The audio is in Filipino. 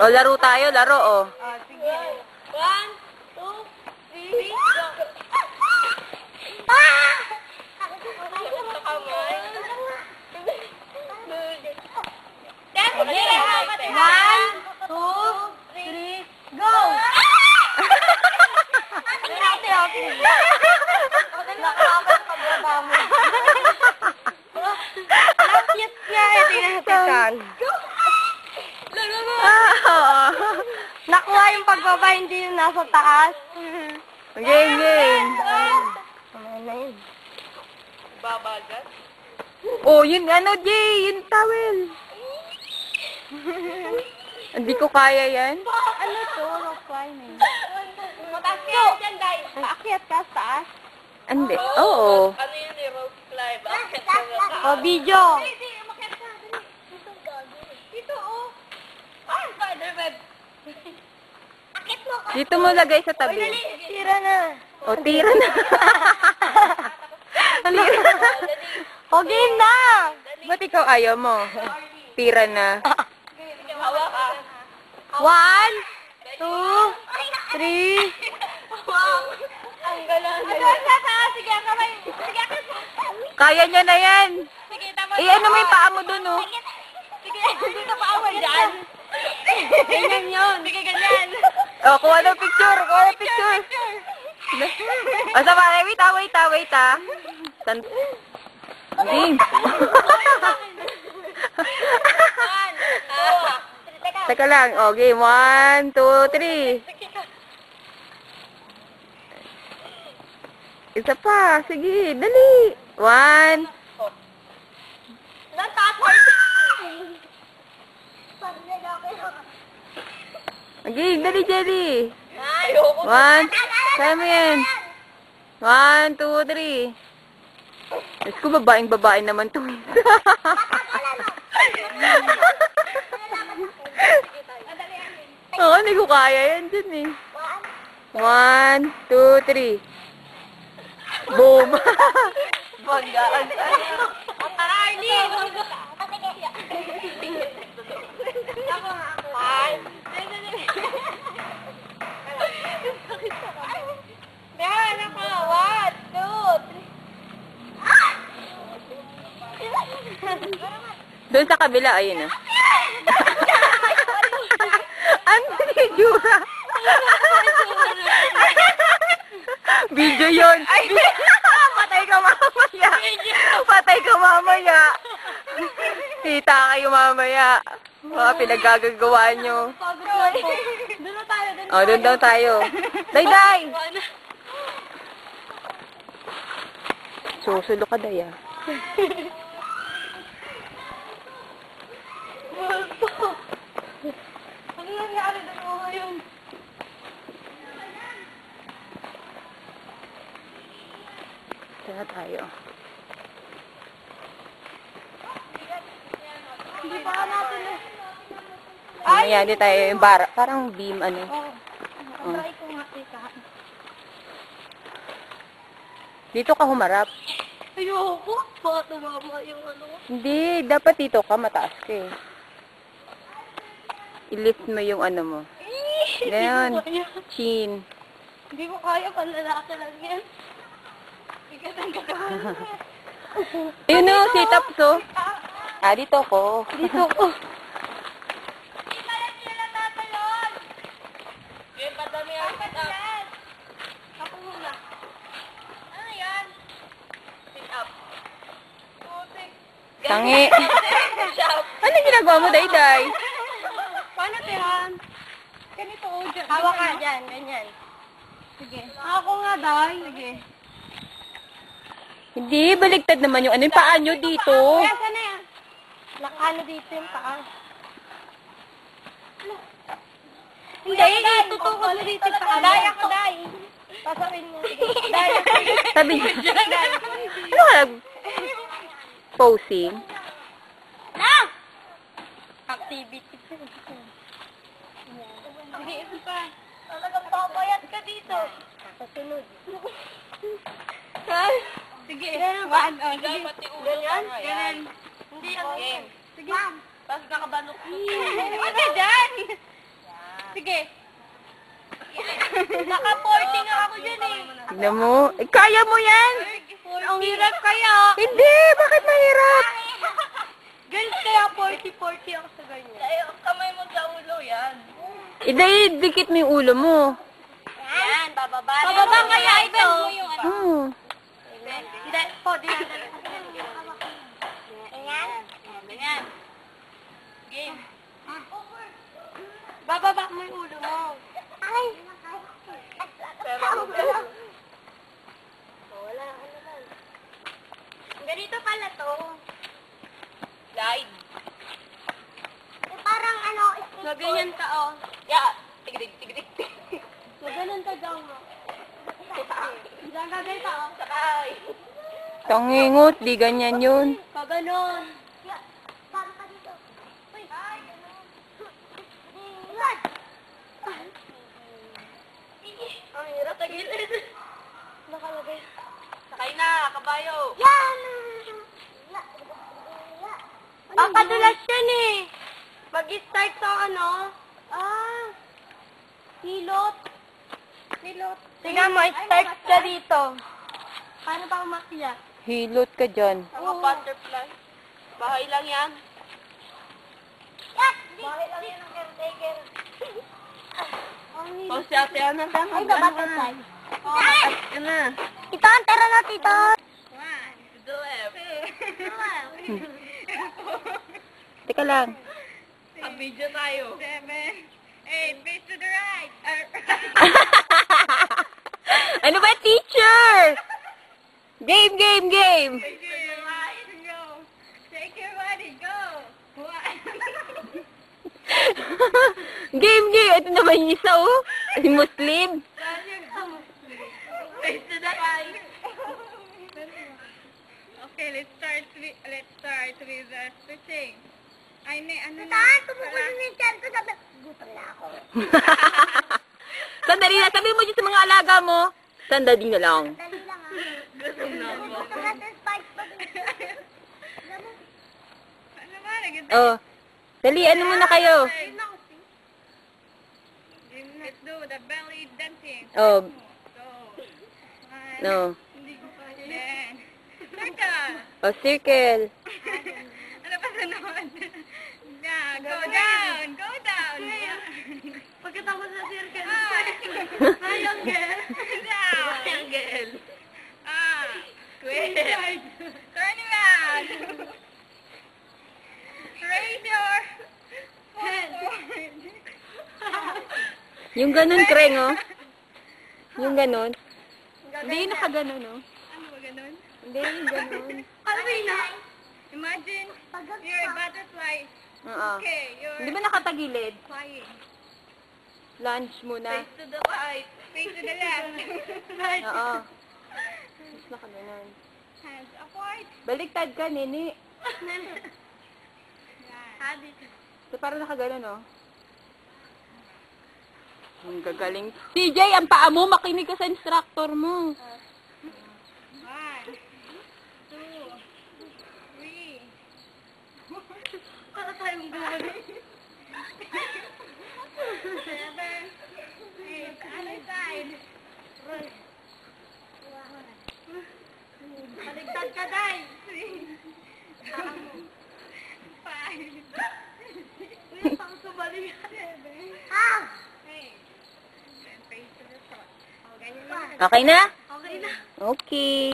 O, laro tayo, laro, o. Sige. 1, 2, 3, go. Ah! Nakuha yung pagbaba, hindi yung nasa taas. Game, game. Babagat? Oh, yun, ano, Jay, yun towel. Hindi ko kaya yan. Ano to? Rock climbing. Mataas ka dyan, Day. Aakyat ka sa taas? Hindi, oo. Ano yun yung rock climb? Aakyat ka sa taas. O, video. Dito, oh. Ah, Spider-Web. Akit mo. Dito mo lagay sa tabi. Tira na. O, tira na. O, game na. Ba't ikaw ayaw mo? Tira na. 1, 2, 3. Ang galang. Sige, kamay. Sige, Kaya niya na yan. sige, tama. Ano mo yung paa mo dun, oh. Sige, dito pa ako dyan. Ganyan yun. Sige, ganyan. O, kuha ng picture. Kuha ng picture. O, sama, wait ah. Game. Teka lang. O, game. 1, 2, 3. Isa pa. Sige, dali. 1. Game, dali, Jelly. 1. Kaya mo yan. 1, 2, 3. Let's go, babaeng-babae naman to. Oo, hindi ko kaya yan dyan eh. 1, 2, 3. Boom! Banggaan. Arnie! Doon sa kabila, ayun ah. Ano yung jura? Video yun. Patay ka mamaya. Patay ka mamaya. Kita kayo mamaya. Mga pinagagagawa nyo. Doon na tayo. O, doon daw tayo. Day! Susulo ka, Day, ah. Ano nangyari doon mo ngayon? Tara tayo. Hindi pa natin eh. Ayan, di tayo yung parang beam, ano. Try ko nga ika. Dito ka humarap. Ayoko. Baka tumama yung ano. Hindi, dapat dito ka, mataas ka eh. I-lift mo yung ano mo. Ganyan. Chin. Hindi ko kaya, panlalaki lang yan. Bigat ang gagawin. Yun o, sit-ups o. Ah, dito ko. Dito ko. Hindi pala sila tatalon. Yung padami ang sit-up. Ako muna. Ano yan? Sit-up. Tangi. Ano ginagawa mo, Day-Day? Paano tiran? Ganito o dyan. Hawak ka dyan, ganyan. Sige. Ako nga, Day. Sige. Hindi, baligtad naman yung ano yung paa nyo dito. Kaya sana yan. Nakano dito yung paa. Hindi, tutuko mo dito yung paa. Day, ako, Day. Pasawin mo. Day. Sabi niya. Ano ka posing? Na! Activity. Sige, ito pa. Talagang papayat ka dito. Kasunod. Ha? Sige. One. Sige. Ganyan? Ganyan. Hindi yan. Sige. Tapos nakabalok. Ano ka dyan? Sige. Naka-40 nga ako dyan eh. Tignan mo. Eh, kaya mo yan. Ang hirap kaya. Hindi, bakit mahirap? Ganyan kaya 40-40 ako sa ganyan. Tayo, kamay mo sa ulo yan. Dikit mo yung ulo mo. Yan, bababa. Bababa kaya ito. Yung ano. Hindi, po, di na. Ganyan. Ganyan. Game. Bababa mo yung ulo mo. Ay! Pero, wala ka naman. Ganito pala to. Slide. Parang ano, ganyan ka, oh. Yeah. Tigdig. Ganun ka daw, no? Diyan ka ganito, oh. Sakay. Tangingot, di ganyan yun. Paganon. Paano ka dito? Uy. Ay, ganon. Ang hirap tagilid. Nakalagay. Sakay na, kabayo. Yan! Ang kadulas yan eh. Mag-start sa ano? Hilot. Tingnan mo, start ka dito. Paano pa umakyat? Hilot ka dyan. Mga butterfly. Bahay lang yan. Bahay lang yan ang caretaker. O si ate Ana lang. Ay, the butterfly. At ka na. Tito, tara na, tito. One, two, Teka lang. Video tayo. 7, 8, face to the right. Ano ba, teacher? Game. Take your right, go. Take your body, go. Game. Ito naman yung isa, oh. Si Muslim. Face to the right. Okay, let's start with stretching. Ay, ano na? Tumukulong yung chan ko. Gutom na ako. Sandali na. Sabi mo dyan sa mga alaga mo. Sandali na lang. Dali lang ah. Gutom na ako. Gutom na sa spikes pa din. Ano ba? Oh. Dali, ano muna kayo? Let's do the belly dancing. Oh. Go. No. Then, circle. Oh, circle. Ano pa sunod? Yeah, go down. Pagkatapos sa circle. Triangle. Down. Triangle. Square. Turn around. Raise your head. Yung ganun, Kreng, oh. Yung ganun. Hindi yung nakaganon, oh. Ano ba ganun? Hindi yung ganun. Ano ba yun? Imagine you're a butterfly. Oo. Okay, you're Hindi ba nakatagilid? flying. Lunch muna. Face to the right. Face to the left. Right. Oo. Mas nakaganon. Hands upward. Baliktad ka, nini. Habit. So, parang nakaganon, oh. Ang gagaling. CJ, ang paa mo, makinig ka sa instructor mo. 1, 2, 3. Para tayong gawin. 7, 8. Other side. Baligtad ka, Day. 5. Uy, pang subalik. 7. 8. Okay na? Okay na. Okay.